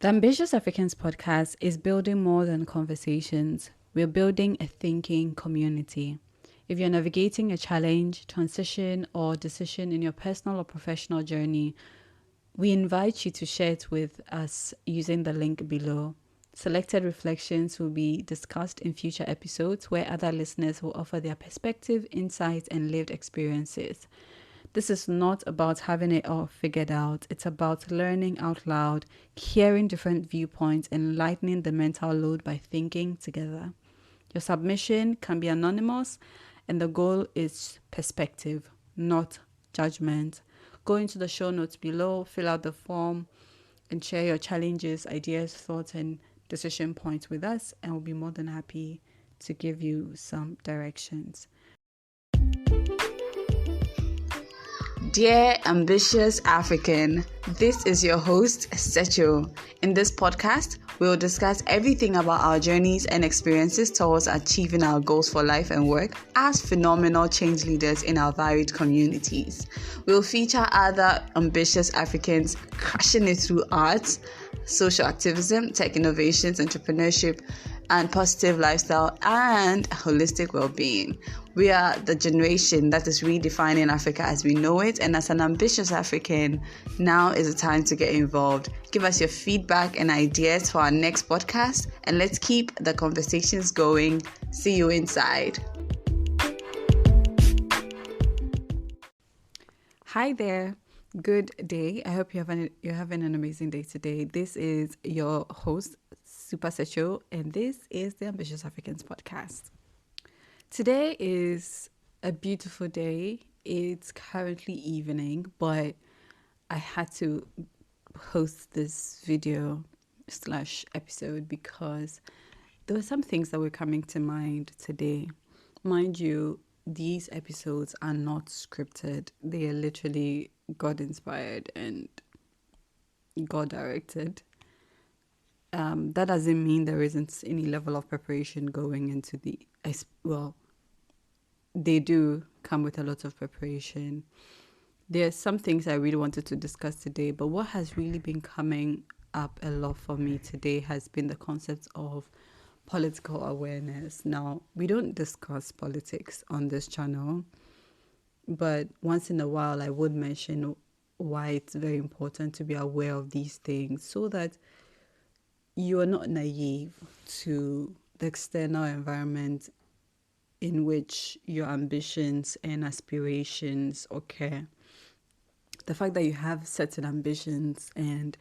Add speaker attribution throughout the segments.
Speaker 1: The Ambitious Africans podcast is building more than conversations. We're building a thinking community. If you're navigating a challenge, transition, or decision in your personal or professional journey, we invite you to share it with us using the link below. Selected reflections will be discussed in future episodes where other listeners will offer their perspective, insights, and lived experiences. This is not about having it all figured out. It's about learning out loud, hearing different viewpoints, and lightening the mental load by thinking together. Your submission can be anonymous, and the goal is perspective, not judgment. Go into the show notes below, fill out the form, and share your challenges, ideas, thoughts, and decision points with us, and we'll be more than happy to give you some directions. Dear ambitious African, this is your host, Secho. In this podcast, we will discuss everything about our journeys and experiences towards achieving our goals for life and work as phenomenal change leaders in our varied communities. We will feature other ambitious Africans crushing it through arts, social activism, tech innovations, entrepreneurship, and positive lifestyle and holistic well-being. We are the generation that is redefining Africa as we know it, and as an ambitious African, now is the time to get involved. Give us your feedback and ideas for our next podcast, and let's keep the conversations going. See you inside. Hi there. Good day. I hope you're having an amazing day today. This is your host, Super Secho, and this is the Ambitious Africans podcast. Today is a beautiful day. It's currently evening, but I had to host this video / episode because there were some things that were coming to mind today. Mind you, these episodes are not scripted. They are literally God inspired and God directed. That doesn't mean there isn't any level of preparation going into they do come with a lot of preparation. There are some things I really wanted to discuss today, but what has really been coming up a lot for me today has been the concept of political awareness. Now, we don't discuss politics on this channel, but once in a while I would mention why it's very important to be aware of these things so that you are not naive to the external environment in which your ambitions and aspirations occur. The fact that you have certain ambitions and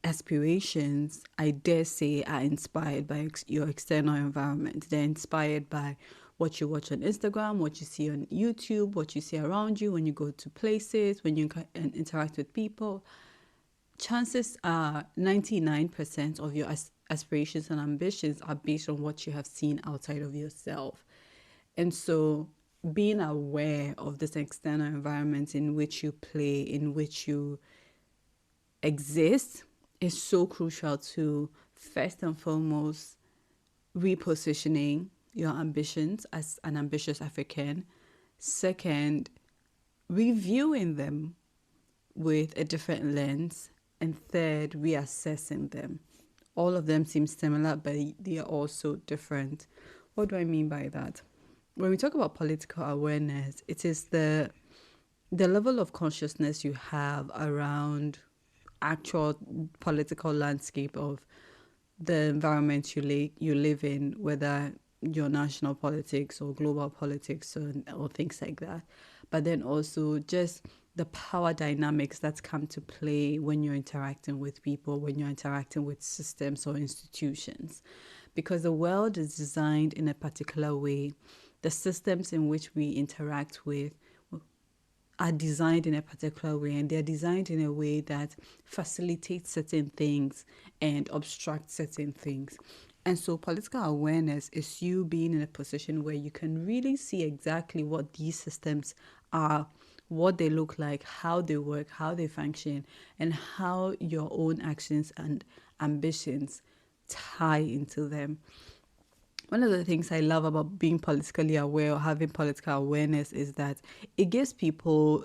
Speaker 1: aspirations, I dare say, are inspired by your external environment. They're inspired by what you watch on Instagram, what you see on YouTube, what you see around you when you go to places, when you interact with people. Chances are 99% of your aspirations and ambitions are based on what you have seen outside of yourself. And so being aware of this external environment in which you play, in which you exist, is so crucial to, first and foremost, repositioning your ambitions as an ambitious African. Second, reviewing them with a different lens. And third, reassessing them. All of them seem similar, but they are also different. What do I mean by that? When we talk about political awareness, it is the level of consciousness you have around actual political landscape of the environment you live in, whether your national politics or global politics or things like that. But then also just the power dynamics that come to play when you're interacting with people, when you're interacting with systems or institutions. Because the world is designed in a particular way. The systems in which we interact with are designed in a particular way, and they're designed in a way that facilitates certain things and obstructs certain things. And so political awareness is you being in a position where you can really see exactly what these systems are, what they look like, how they work, how they function, and how your own actions and ambitions tie into them. One of the things I love about being politically aware or having political awareness is that it gives people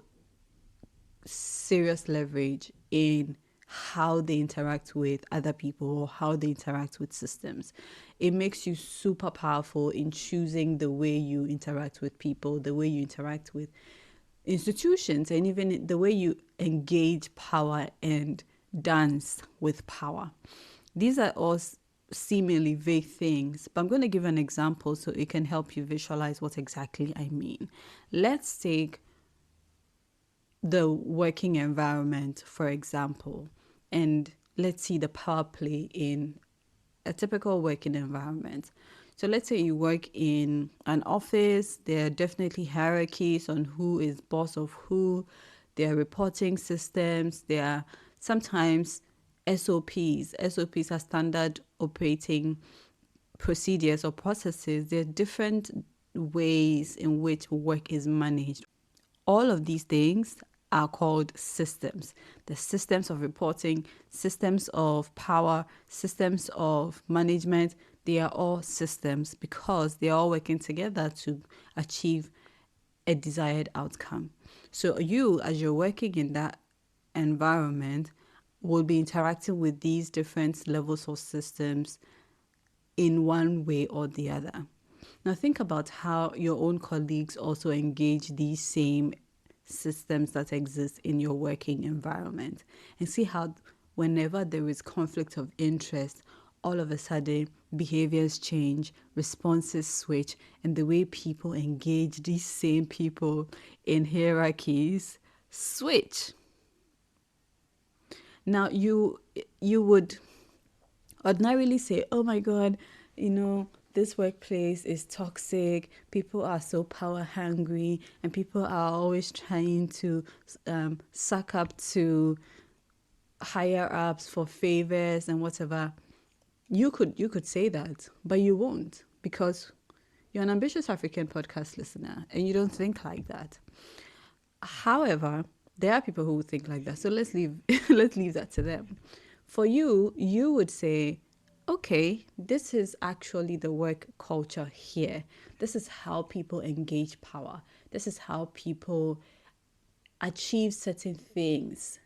Speaker 1: serious leverage in how they interact with other people or how they interact with systems. It makes you super powerful in choosing the way you interact with people, the way you interact with institutions, and even the way you engage power and dance with power. These are all seemingly vague things, but I'm going to give an example so it can help you visualize what exactly I mean. Let's take the working environment, for example, and let's see the power play in a typical working environment. So let's say you work in an office, there are definitely hierarchies on who is boss of who, there are reporting systems, there are sometimes SOPs. SOPs are standard operating procedures or processes. There are different ways in which work is managed. All of these things are called systems. The systems of reporting, systems of power, systems of management, they are all systems because they are all working together to achieve a desired outcome. So you, as you're working in that environment, will be interacting with these different levels of systems in one way or the other. Now think about how your own colleagues also engage these same systems that exist in your working environment, and see how whenever there is conflict of interest, all of a sudden behaviors change, responses switch, and the way people engage these same people in hierarchies switch. Now you would ordinarily say, oh my God, this workplace is toxic, people are so power hungry, and people are always trying to suck up to higher ups for favors and whatever. You could say that, but you won't, because you're an ambitious African podcast listener and you don't think like that. However, there are people who think like that. So let's leave let's leave that to them. For you, you would say, okay, this is actually the work culture here. This is how people engage power. This is how people achieve certain things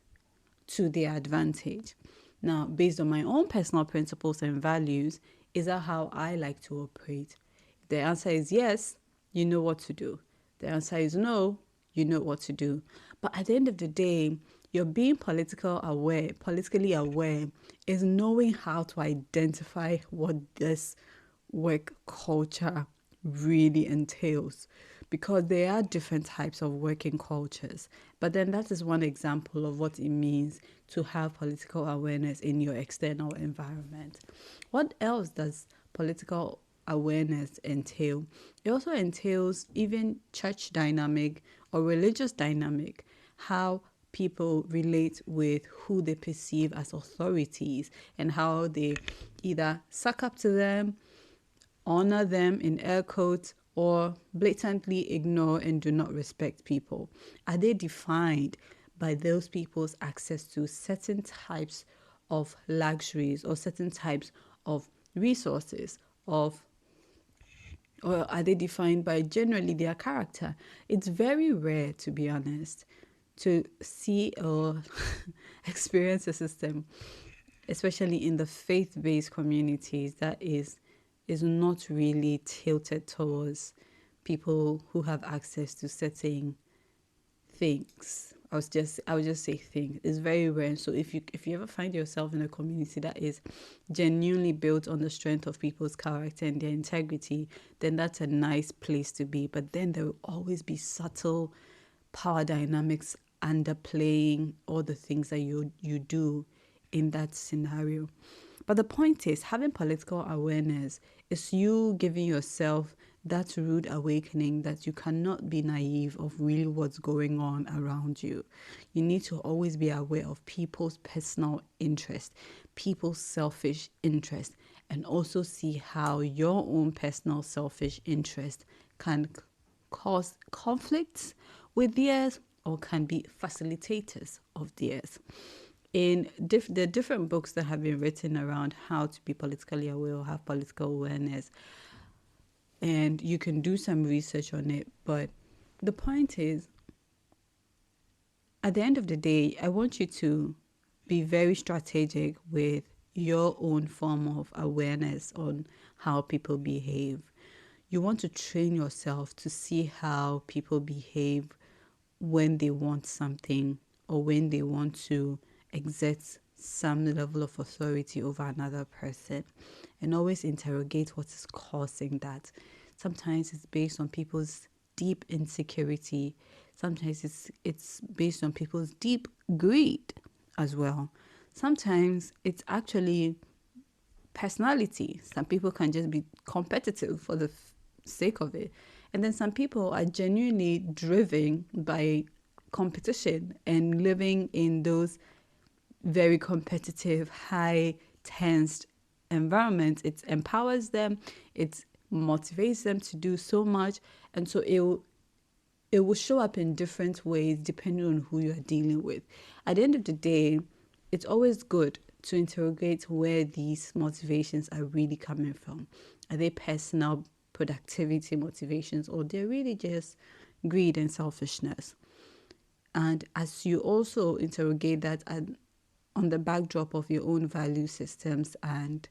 Speaker 1: to their advantage. Now, based on my own personal principles and values, is that how I like to operate? If the answer is yes, you know what to do. The answer is no, you know what to do. But at the end of the day, you're being politically aware is knowing how to identify what this work culture really entails, because there are different types of working cultures. But then that is one example of what it means to have political awareness in your external environment. What else does political awareness entail? It also entails even church dynamic or religious dynamic, how people relate with who they perceive as authorities and how they either suck up to them, honor them in air quotes, or blatantly ignore and do not respect people. Are they defined by those people's access to certain types of luxuries or certain types of resources, or are they defined by generally their character? It's very rare, to be honest, to see or experience a system, especially in the faith-based communities, that is not really tilted towards people who have access to certain things. I would just say things. It's very rare. So if you ever find yourself in a community that is genuinely built on the strength of people's character and their integrity, then that's a nice place to be. But then there will always be subtle power dynamics underplaying all the things that you do in that scenario. But the point is, having political awareness is you giving yourself that rude awakening that you cannot be naive of really what's going on around you. You need to always be aware of people's personal interest, people's selfish interest, and also see how your own personal selfish interest can cause conflicts with theirs or can be facilitators of theirs. In the different books that have been written around how to be politically aware or have political awareness, and you can do some research on it. But the point is, at the end of the day, I want you to be very strategic with your own form of awareness on how people behave. You want to train yourself to see how people behave when they want something or when they want to exert some level of authority over another person, and always interrogate what is causing that. Sometimes it's based on people's deep insecurity. Sometimes it's based on people's deep greed as well. Sometimes it's actually personality. Some people can just be competitive for the sake of it. And then some people are genuinely driven by competition and living in those very competitive, high tensed environments. It empowers them, it motivates them to do so much. And so it will show up in different ways depending on who you are dealing with. At the end of the day, it's always good to interrogate where these motivations are really coming from. Are they personal productivity motivations, or they're really just greed and selfishness? And as you also interrogate that on the backdrop of your own value systems and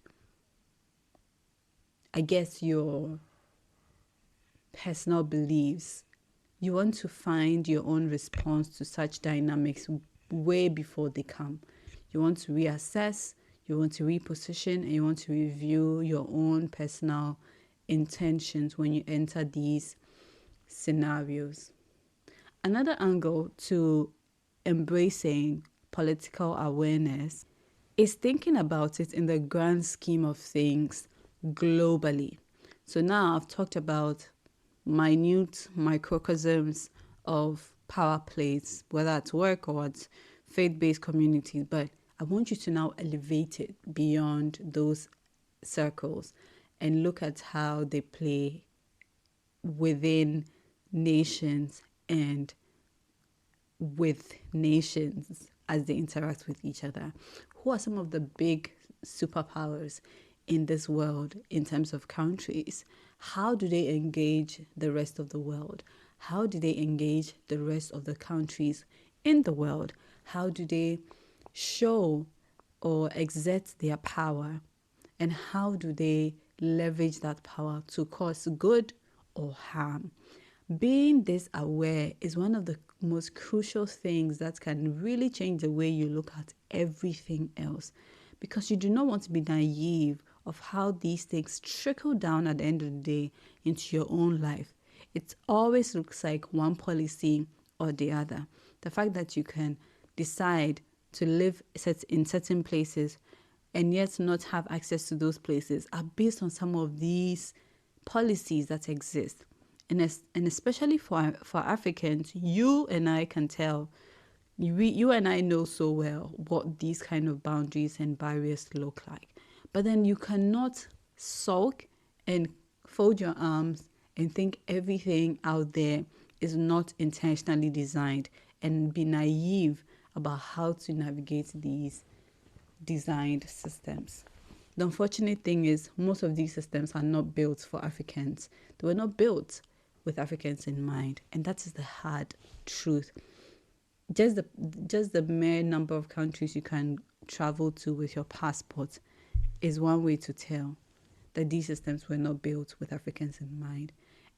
Speaker 1: I guess your personal beliefs, you want to find your own response to such dynamics way before they come. You want to reassess, you want to reposition, and you want to review your own personal intentions when you enter these scenarios. Another angle to embracing political awareness is thinking about it in the grand scheme of things globally. So now I've talked about minute microcosms of power plays, whether at work or at faith-based communities, but I want you to now elevate it beyond those circles and look at how they play within nations and with nations as they interact with each other. Who are some of the big superpowers in this world in terms of countries? How do they engage the rest of the world? How do they engage the rest of the countries in the world? How do they show or exert their power? And how do they leverage that power to cause good or harm? Being this aware is one of the most crucial things that can really change the way you look at everything else, because you do not want to be naive of how these things trickle down at the end of the day into your own life. It always looks like one policy or the other. The fact that you can decide to live in certain places and yet not have access to those places are based on some of these policies that exist. And especially for Africans, you and I can tell, you and I know so well what these kind of boundaries and barriers look like. But then you cannot sulk and fold your arms and think everything out there is not intentionally designed and be naive about how to navigate these designed systems. The unfortunate thing is most of these systems are not built for Africans. They were not built with Africans in mind, and that is the hard truth. Just the mere number of countries you can travel to with your passport is one way to tell that these systems were not built with Africans in mind.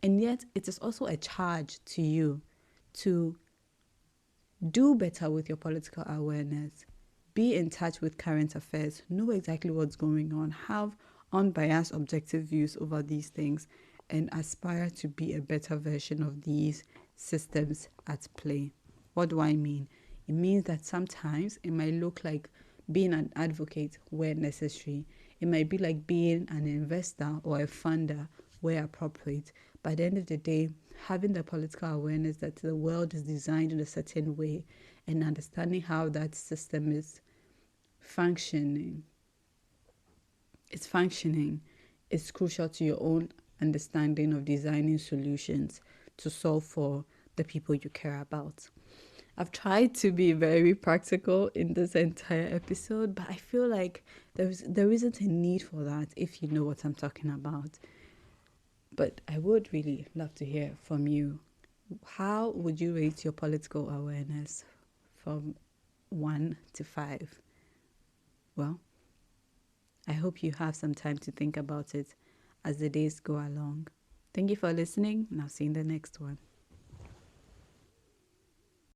Speaker 1: And yet it is also a charge to you to do better with your political awareness. Be in touch with current affairs, know exactly what's going on, have unbiased objective views over these things, and aspire to be a better version of these systems at play. What do I mean? It means that sometimes it might look like being an advocate where necessary. It might be like being an investor or a funder where appropriate. By the end of the day, having the political awareness that the world is designed in a certain way and understanding how that system is functioning is crucial to your own understanding of designing solutions to solve for the people you care about. I've tried to be very practical in this entire episode, but I feel like there isn't a need for that if you know what I'm talking about. But I would really love to hear from you. How would you rate your political awareness from 1 to 5? Well, I hope you have some time to think about it as the days go along. Thank you for listening, and I'll see you in the next one.